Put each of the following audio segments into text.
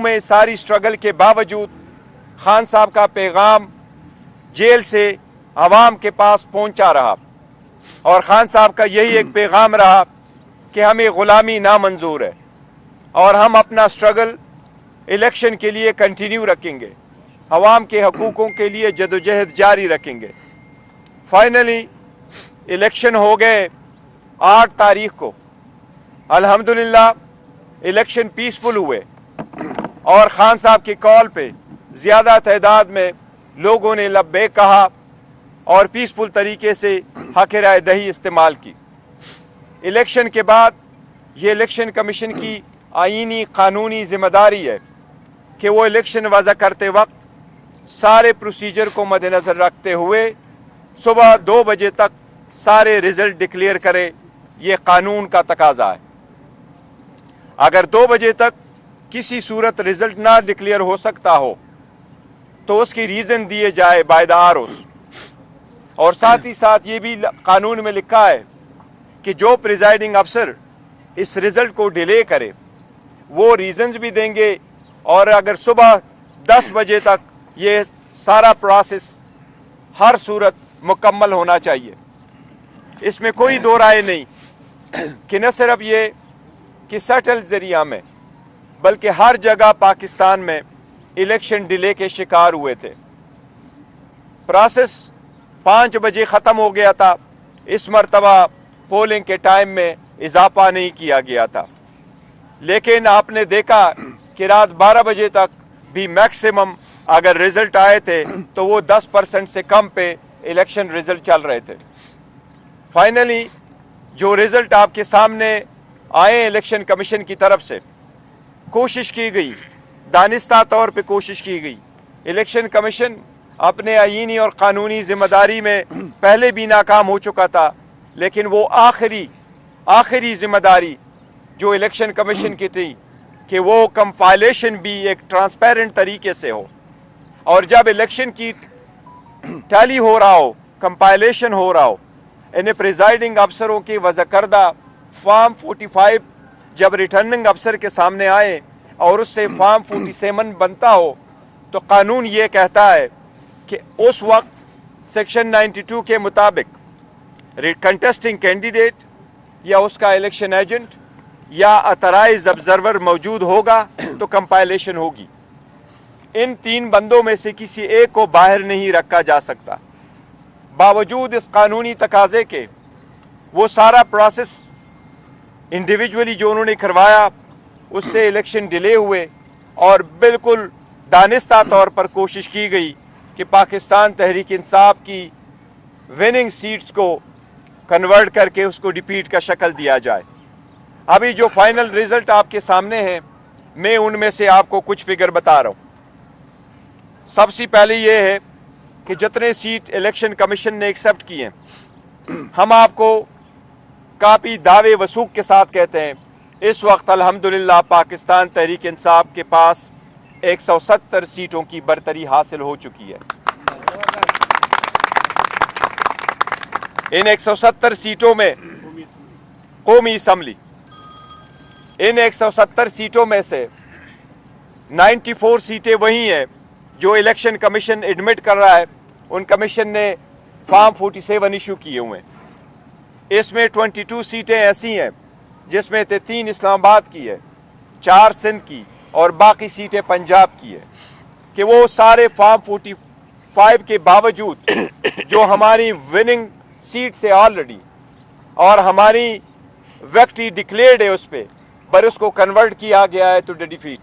में सारी स्ट्रगल के बावजूद खान साहब का पैगाम जेल से आवाम के पास पहुंचा रहा और खान साहब का यही एक पैगाम रहा कि हमें ग़ुलामी नामंजूर है और हम अपना स्ट्रगल इलेक्शन के लिए कंटिन्यू रखेंगे, अवाम के हकूक़ों के लिए जदोजहद जारी रखेंगे। फाइनली इलेक्शन हो गए 8 तारीख को। अल्हम्दुलिल्लाह इलेक्शन पीसफुल हुए और खान साहब की कॉल पे ज़्यादा तादाद में लोगों ने लब्बैक कहा और पीसफुल तरीके से हक़ राय दही इस्तेमाल की। इलेक्शन के बाद ये इलेक्शन कमीशन की आईनी कानूनी ज़िम्मेदारी है कि वो इलेक्शन वज़ा करते वक्त सारे प्रोसीजर को मद्देनज़र रखते हुए सुबह 2 बजे तक सारे रिज़ल्ट डिक्लेयर करे। ये कानून का तकाजा है। अगर 2 बजे तक किसी सूरत रिज़ल्ट ना डिक्लेयर हो सकता हो तो उसकी रीज़न दिए जाए बाय द आरोस। और साथ ही साथ ये भी कानून में लिखा है कि जो प्रिजाइडिंग अफसर इस रिज़ल्ट को डिले करे वो रीज़न्स भी देंगे और अगर सुबह 10 बजे तक ये सारा प्रोसेस हर सूरत मुकम्मल होना चाहिए। इसमें कोई दो राय नहीं कि न सिर्फ ये कि सटल ज़रिया में बल्कि हर जगह पाकिस्तान में इलेक्शन डिले के शिकार हुए थे। प्रोसेस 5 बजे ख़त्म हो गया था। इस मरतबा पोलिंग के टाइम में इजाफा नहीं किया गया था, लेकिन आपने देखा कि रात 12 बजे तक भी मैक्सिमम अगर रिज़ल्ट आए थे तो वो 10% से कम पे इलेक्शन रिज़ल्ट चल रहे थे। फाइनली जो रिज़ल्ट आपके सामने आए इलेक्शन कमीशन की तरफ से, कोशिश की गई, दानिस्ता तौर पे कोशिश की गई। इलेक्शन कमीशन अपने आईनी और कानूनी ज़िम्मेदारी में पहले भी नाकाम हो चुका था, लेकिन वो आखिरी ज़िम्मेदारी जो इलेक्शन कमीशन की थी कि वो कंपाइलेशन भी एक ट्रांसपेरेंट तरीके से हो और जब इलेक्शन की टैली हो रहा हो, कंपाइलेशन हो रहा हो, इन्हें प्रिजाइडिंग अफसरों की वज़ा करदा फॉर्म 45 जब रिटर्निंग अफसर के सामने आए और उससे फॉर्म 47 बनता हो तो कानून ये कहता है कि उस वक्त सेक्शन 92 के मुताबिक कंटेस्टिंग कैंडिडेट या उसका इलेक्शन एजेंट या अथराइज ऑब्जर्वर मौजूद होगा तो कंपाइलेशन होगी। इन 3 बंदों में से किसी एक को बाहर नहीं रखा जा सकता। बावजूद इस कानूनी तकाजे के वो सारा प्रोसेस इंडिविजुअली जो उन्होंने करवाया उससे इलेक्शन डिले हुए और बिल्कुल दानिस्ता तौर पर कोशिश की गई कि पाकिस्तान तहरीक इंसाफ की विनिंग सीट्स को कन्वर्ट करके उसको डिफीट का शक्ल दिया जाए। अभी जो फाइनल रिजल्ट आपके सामने हैं, मैं उनमें से आपको कुछ फिगर बता रहा हूँ। सबसे पहले ये है कि जितने सीट इलेक्शन कमीशन ने एक्सेप्ट किए हैं, हम आपको काफ़ी दावे वसूख के साथ कहते हैं इस वक्त अल्हम्दुलिल्लाह पाकिस्तान तहरीक इंसाफ के पास 170 सीटों की बरतरी हासिल हो चुकी है। इन 170 सीटों में कौमी असम्बली, इन 170 सीटों में से 94 सीटें वही हैं जो इलेक्शन कमीशन एडमिट कर रहा है। उन कमीशन ने फॉर्म 47 इशू किए हुए हैं। इसमें 22 सीटें ऐसी हैं जिसमें 3 इस्लामाबाद की है, 4 सिंध की और बाकी सीटें पंजाब की है कि वो सारे फॉर्म 45 के बावजूद जो हमारी विनिंग सीट से ऑलरेडी और हमारी विक्ट्री डिक्लेयर्ड है उस पर उसको कन्वर्ट किया गया है टू डिफीट,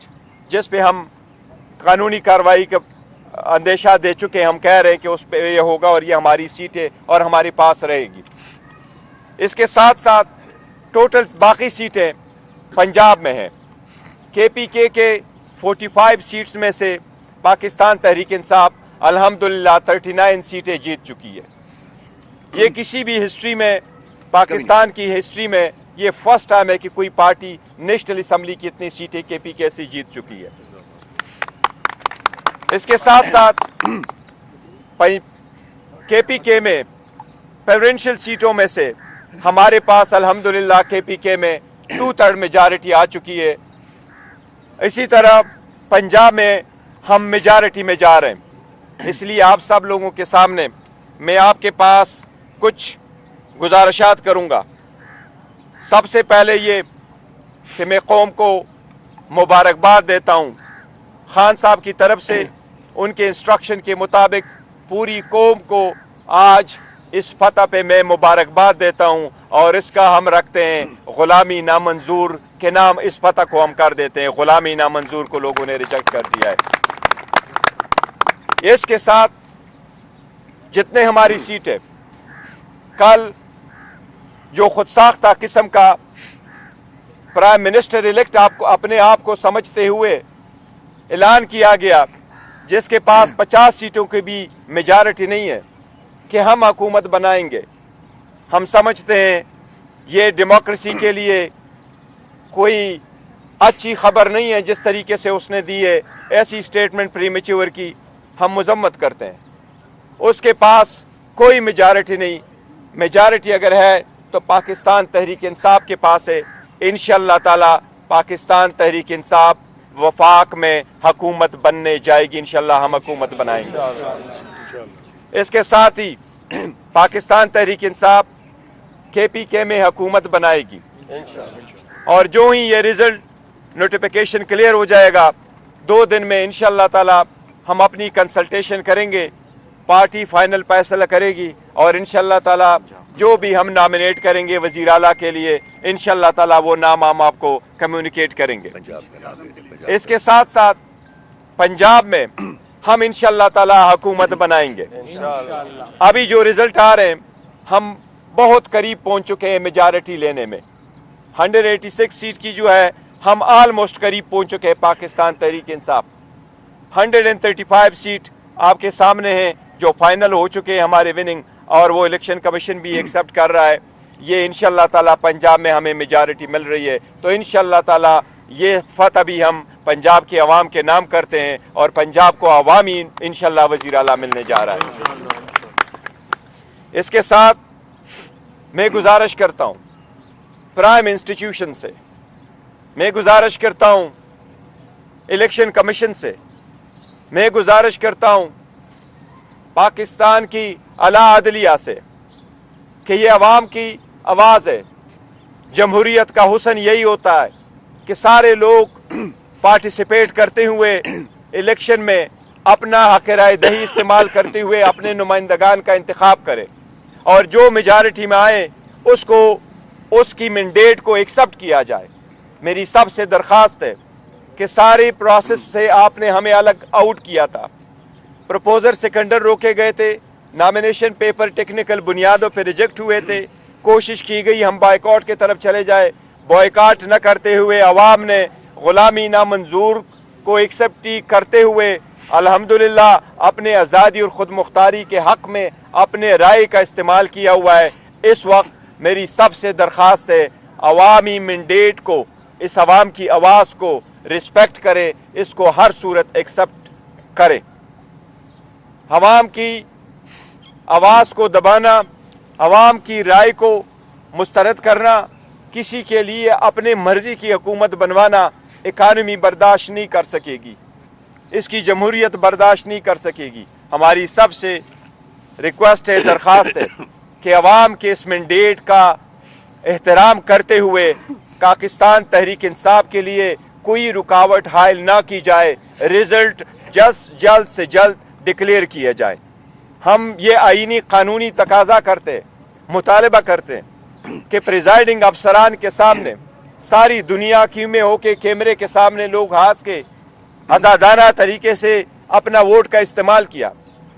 जिस पे हम कानूनी कार्रवाई का अंदेशा दे चुके हैं। हम कह रहे हैं कि उस पर ये होगा और ये हमारी सीट है और हमारे पास रहेगी। इसके साथ साथ टोटल बाकी सीटें पंजाब में हैं। KPK के 45 सीट्स में से पाकिस्तान तहरीक इंसाफ अल्हम्दुलिल्लाह 39 सीटें जीत चुकी है। ये किसी भी हिस्ट्री में, पाकिस्तान की हिस्ट्री में ये फर्स्ट टाइम है कि कोई पार्टी नेशनल असम्बली की इतनी सीटें KPK से जीत चुकी है। इसके साथ साथ KPK में प्रेफरेंशियल सीटों में से हमारे पास अल्हम्दुलिल्लाह KPK में 2/3 मेजॉरिटी आ चुकी है। इसी तरह पंजाब में हम मेजॉरिटी में जा रहे हैं, इसलिए आप सब लोगों के सामने मैं आपके पास कुछ गुजारिशात करूँगा। सबसे पहले ये कि मैं कौम को मुबारकबाद देता हूँ। खान साहब की तरफ से उनके इंस्ट्रक्शन के मुताबिक पूरी कौम को आज इस फतह पे मैं मुबारकबाद देता हूँ और इसका हम रखते हैं गुलामी नामंजूर के नाम। इस फतह को हम कर देते हैं, गुलामी नामंजूर को लोगों ने रिजेक्ट कर दिया है। इसके साथ जितने हमारी सीट है, कल जो खुद साख्ता किस्म का प्राइम मिनिस्टर इलेक्ट आपको अपने आप को समझते हुए ऐलान किया गया, जिसके पास 50 सीटों की भी मेजॉरिटी नहीं है, कि हम हुकूमत बनाएंगे। हम समझते हैं ये डेमोक्रेसी के लिए कोई अच्छी खबर नहीं है जिस तरीके से उसने दी है। ऐसी स्टेटमेंट प्रीमेच्योर की हम मजम्मत करते हैं। उसके पास कोई मेजॉरिटी नहीं। मेजॉरिटी अगर है तो पाकिस्तान तहरीक इंसाफ के पास है। इंशाअल्लाह ताला पाकिस्तान तहरीक इंसाफ वफाक में हुकूमत बनने जाएगी। इंशाअल्लाह हम हुकूमत बनाएंगे। इसके साथ ही पाकिस्तान तहरीक इंसाफ KPK में हुकूमत बनाएगी और जो ही ये रिजल्ट नोटिफिकेशन क्लियर हो जाएगा 2 दिन में इंशाअल्लाह ताला हम अपनी कंसल्टेशन करेंगे, पार्टी फाइनल फैसला करेगी और इंशाअल्लाह ताला जो भी हम नॉमिनेट करेंगे वजीर आला के लिए इंशाअल्लाह ताला वो नाम हम आपको कम्युनिकेट करेंगे। इसके साथ साथ पंजाब में हम इंशाअल्लाह ताला हुकूमत बनाएंगे। अभी जो रिजल्ट आ रहे हैं हम बहुत करीब पहुंच चुके हैं मेजॉरिटी लेने में। 186 सीट की जो है हम ऑलमोस्ट करीब पहुंच चुके हैं पाकिस्तान तहरीक इंसाफ। 135 सीट आपके सामने हैं जो फाइनल हो चुके हैं हमारे विनिंग, और वो इलेक्शन कमीशन भी एक्सेप्ट कर रहा है। ये इंशाअल्लाह ताला पंजाब में हमें मेजॉरिटी मिल रही है, तो इंशाअल्लाह ताला ये फतह भी हम पंजाब के अवाम के नाम करते हैं और पंजाब को अवामी इंशाअल्लाह वज़ीर आला मिलने जा रहा है। इसके साथ मैं गुजारिश करता हूँ प्राइम इंस्टीट्यूशन से, मैं गुजारिश करता हूँ इलेक्शन कमीशन से, मैं गुजारिश करता हूँ पाकिस्तान की आला अदलिया से कि ये अवाम की आवाज़ है। जमहूरियत का हुस्न यही होता है कि सारे लोग पार्टिसिपेट करते हुए इलेक्शन में अपना हक़ राय दही इस्तेमाल करते हुए अपने नुमाइंदगान का इंतखाब करें और जो मेजॉरिटी में आए उसको उसकी मैंडेट को एक्सेप्ट किया जाए। मेरी सबसे दरख्वास्त है कि सारे प्रोसेस से आपने हमें अलग आउट किया था। प्रपोजर सेकेंडर रोके गए थे, नॉमिनेशन पेपर टेक्निकल बुनियादों पर रिजेक्ट हुए थे, कोशिश की गई हम बायकॉट की तरफ चले जाए। बॉयकॉट न करते हुए अवाम ने गुलामी नामंजूर को एक्सेप्ट करते हुए अल्हम्दुलिल्लाह अपने आज़ादी और ख़ुद मुख्तारी के हक़ में अपने राय का इस्तेमाल किया हुआ है। इस वक्त मेरी सबसे दरख्वास्त है अवामी मैंडेट को, इस अवाम की आवाज़ को रिस्पेक्ट करे, इसको हर सूरत एक्सेप्ट करे। अवाम की आवाज़ को दबाना, अवाम की राय को मुस्तरद करना, किसी के लिए अपने मर्जी की हुकूमत बनवाना इकानमी बर्दाश्त नहीं कर सकेगी, इसकी जमहूरियत बर्दाश्त नहीं कर सकेगी। हमारी सबसे रिक्वेस्ट है, दरख्वास्त है कि अवाम के इस मैंडेट का एहतराम करते हुए पाकिस्तान तहरीक इंसाफ के लिए कोई रुकावट हायल ना की जाए। रिजल्ट जल्द से जल्द डिक्लेयर किया जाए। हम ये आईनी कानूनी तकाजा करते हैं, मुतालबा करते हैं कि प्रिजाइडिंग अफसरान के सामने सारी दुनिया की में होके कैमरे के सामने लोग हाथ के आज़ादाना तरीके से अपना वोट का इस्तेमाल किया।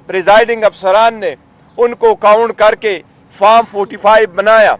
प्रिजाइडिंग अफसरान ने उनको काउंट करके फॉर्म 45 बनाया।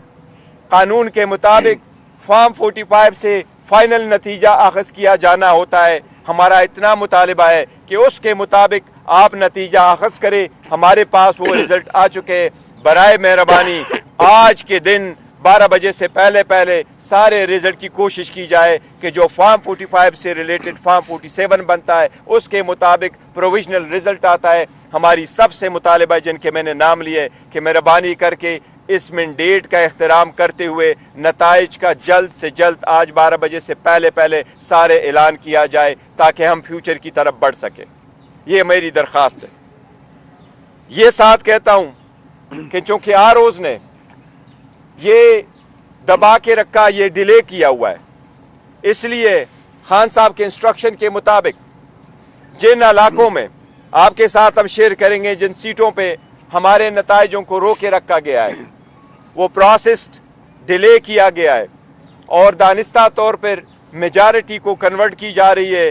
कानून के मुताबिक फॉर्म 45 से फाइनल नतीजा अखज़ किया जाना होता है। हमारा इतना मुतालिबा है कि उसके मुताबिक आप नतीजा अखज़ करें। हमारे पास वो रिजल्ट आ चुके हैं। बराए मेहरबानी आज के दिन 12 बजे से पहले सारे रिजल्ट की कोशिश की जाए कि जो फॉर्म 45 से रिलेटेड फॉर्म 47 बनता है उसके मुताबिक प्रोविजनल रिजल्ट आता है। हमारी सबसे मुतालिबा जिनके मैंने नाम लिए कि मेहरबानी करके اس مینڈیٹ کا احترام کرتے ہوئے نتائج کا جلد سے جلد آج 12 بجے سے پہلے سارے اعلان کیا جائے تاکہ ہم فیوچر کی طرف بڑھ سکیں. یہ میری درخواست ہے. یہ ساتھ کہتا ہوں کہ چونکہ آروز نے یہ دبا کے رکھا, یہ ڈیلے کیا ہوا ہے, اس لیے خان صاحب کے انسٹرکشن کے مطابق جن علاقوں میں آپ کے ساتھ ہم شیئر کریں گے, جن سیٹوں پہ ہمارے نتائجوں کو رو کے رکھا گیا ہے, وہ پروسیس ڈیلے کیا گیا ہے اور دانستہ طور پر میجارٹی کو کنورٹ کی جا رہی ہے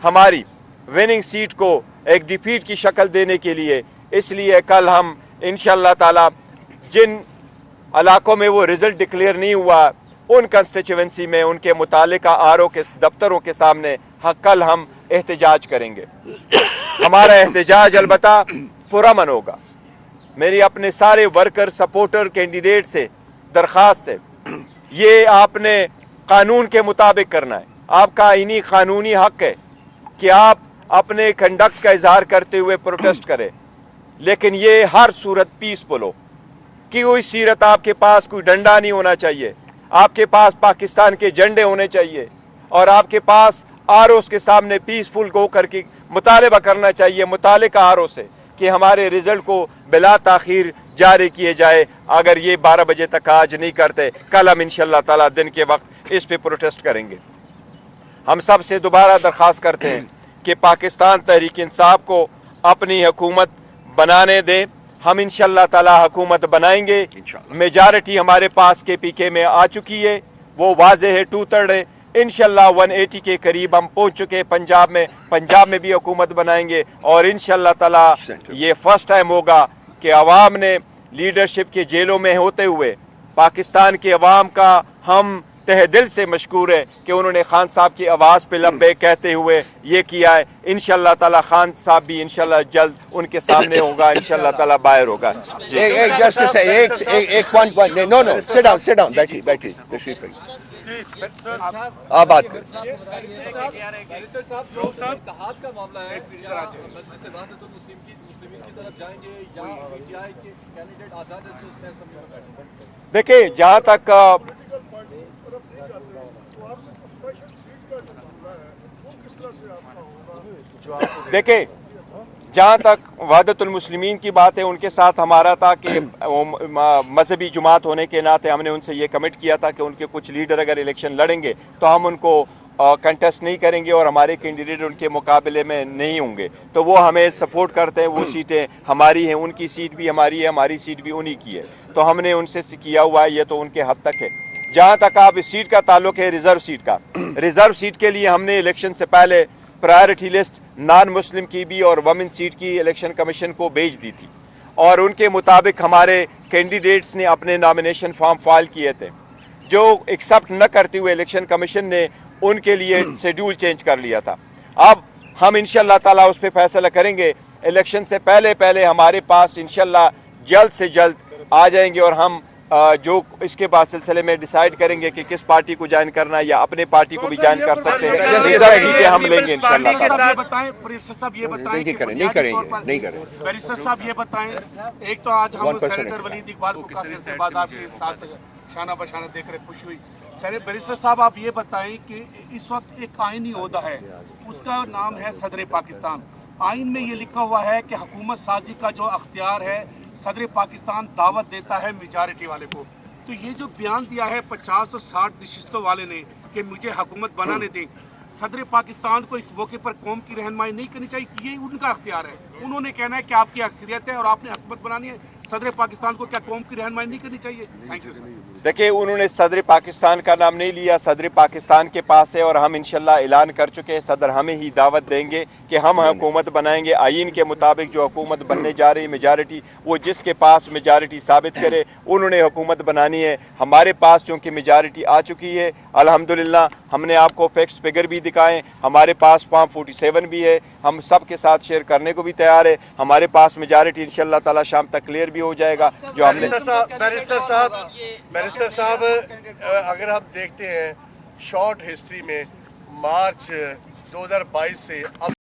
ہماری وننگ سیٹ کو ایک ڈیفیٹ کی شکل دینے کے لیے. اس لیے کل ہم انشاءاللہ تعالی جن علاقوں میں وہ رزلٹ ڈکلیئر نہیں ہوا, ان کنسٹیچوئنسی میں ان کے متعلقہ آرو کے دفتروں کے سامنے کل ہم احتجاج کریں گے. ہمارا احتجاج البتہ پرامن ہوگا. میری اپنے سارے ورکر سپورٹر کینڈیڈیٹ سے درخواست ہے, یہ آپ نے قانون کے مطابق کرنا ہے. آپ کا آئینی قانونی حق ہے کہ آپ اپنے کنڈکٹ کا اظہار کرتے ہوئے پروٹیسٹ کریں, لیکن یہ ہر صورت پیسفل ہو. کہ کوئی سیرت آپ کے پاس کوئی ڈنڈا نہیں ہونا چاہیے, آپ کے پاس پاکستان کے جھنڈے ہونے چاہیے اور آپ کے پاس آروز کے سامنے پیسفل ہو کر کے مطالبہ کرنا چاہیے متعلقہ آرو سے کہ ہمارے رزلٹ کو بلا تاخیر جاری کیے جائے. اگر یہ 12 بجے تک آج نہیں کرتے, کل ہم انشاءاللہ تعالی دن کے وقت اس پہ پروٹیسٹ کریں گے. ہم سب سے دوبارہ درخواست کرتے ہیں کہ پاکستان تحریک انصاف کو اپنی حکومت بنانے دیں. ہم انشاءاللہ تعالی حکومت بنائیں گے. میجارٹی ہمارے پاس کے پی کے میں آ چکی ہے, وہ واضح ہے, 2/3 ہے. انشاءاللہ 180 کے قریب ہم پہنچ چکے پنجاب میں بھی حکومت بنائیں گے. اور انشاءاللہ تعالی یہ فرسٹ ٹائم ہوگا کہ عوام نے لیڈرشپ کے جیلوں میں ہوتے ہوئے پاکستان کے عوام کا ہم تہ دل سے مشکور ہے کہ انہوں نے خان صاحب کی آواز پہ لبیک کہتے ہوئے یہ کیا ہے. انشاءاللہ تعالی خان صاحب بھی انشاءاللہ جلد ان کے سامنے ہوگا, انشاءاللہ تعالی باہر ہوگا. ایک پوائنٹ نو سٹ ڈاؤن بیٹھی تشریف رکھیے. آپ بات کریں. بیرسٹر صاحب اتحاد کا معاملہ ہے, مجلس وحدت المسلمین کی طرف جائیں گے یا پی ٹی آئی کے کینڈیڈیٹ آزاد ہے اس میں اسمبلی میں بیٹھیں گے؟ دیکھیں جہاں تک وحدت المسلمین کی بات ہے, ان کے ساتھ ہمارا تھا کہ مذہبی جماعت ہونے کے ناطے ہم نے ان سے یہ کمٹ کیا تھا کہ ان کے کچھ لیڈر اگر الیکشن لڑیں گے تو ہم ان کو کنٹیسٹ نہیں کریں گے اور ہمارے کینڈیڈیٹ ان کے مقابلے میں نہیں ہوں گے. تو وہ ہمیں سپورٹ کرتے ہیں, وہ سیٹیں ہماری ہیں, ان کی سیٹ بھی ہماری ہے, ہماری سیٹ بھی انہی کی ہے. تو ہم نے ان سے کیا ہوا ہے, یہ تو ان کے حد تک ہے. جہاں تک آپ اس سیٹ کا تعلق ہے ریزرو سیٹ کا, ریزرو سیٹ کے لیے ہم نے الیکشن سے پہلے پرائرٹی لسٹ نان مسلم کی بھی اور وومن سیٹ کی الیکشن کمیشن کو بھیج دی تھی, اور ان کے مطابق ہمارے کینڈیڈیٹس نے اپنے نامینیشن فارم فائل کیے تھے. جو ایکسیپٹ نہ کرتے ہوئے الیکشن کمیشن نے ان کے لیے شیڈول چینج کر لیا تھا. اب ہم انشاءاللہ تعالیٰ اس پہ فیصلہ کریں گے. الیکشن سے پہلے ہمارے پاس انشاءاللہ جلد سے جلد آ جائیں گے, اور ہم جو اس کے بعد سلسلے میں ڈیسائیڈ کریں گے کہ کس پارٹی کو جوائن کرنا ہے یا اپنے پارٹی کو بھی جوائن کر سکتے ہیں. سیٹیں ہم لیں گے انشاءاللہ تعالیٰ. بیرسٹر صاحب یہ بتائیں, نہیں کریں گے. بیرسٹر صاحب یہ بتائیں, ایک تو آج ہم سینیٹر ولید اقبال کو کافی عرصے بعد آپ کے ساتھ شانہ بشانہ دیکھ رہے, خوشی ہوئی. بیرسٹر صاحب آپ یہ بتائیں کہ اس وقت ایک آئینی عہدہ ہے, اس کا نام ہے صدر پاکستان. آئین میں یہ لکھا ہوا ہے کہ حکومت سازی کا جو اختیار ہے صدر پاکستان دعوت دیتا ہے میجارٹی والے کو. تو یہ جو بیان دیا ہے 50 اور 60 نشستوں والے نے کہ مجھے حکومت بنانے دیں, صدر پاکستان کو اس موقع پر قوم کی رہنمائی نہیں کرنی چاہیے؟ یہ ان کا اختیار ہے, انہوں نے کہنا ہے کہ آپ کی اکثریت ہے اور آپ نے حکومت بنانی ہے. صدر پاکستان کو کیا قوم کی رہنمائی نہیں کرنی چاہیے؟ Thank you. دیکھیں انہوں نے صدر پاکستان کا نام نہیں لیا, صدر پاکستان کے پاس ہے, اور ہم انشاءاللہ اعلان کر چکے ہیں صدر ہمیں ہی دعوت دیں گے کہ ہم حکومت بنائیں گے. آئین کے مطابق جو حکومت بننے جا رہی میجارٹی, وہ جس کے پاس میجارٹی ثابت کرے انہوں نے حکومت بنانی ہے. ہمارے پاس چونکہ میجارٹی آ چکی ہے الحمدللہ, ہم نے آپ کو فیکٹس فگر بھی دکھائیں, ہمارے پاس فارم 47 بھی ہے, ہم سب کے ساتھ شیئر کرنے کو بھی تیار ہے. ہمارے پاس میجارٹی انشاءاللہ تعالی شام تک کلیئر بھی ہو جائے گا. جو ہم نے بیرسٹر صاحب اگر ہم دیکھتے ہیں شارٹ ہسٹری میں مارچ 2022 سے اب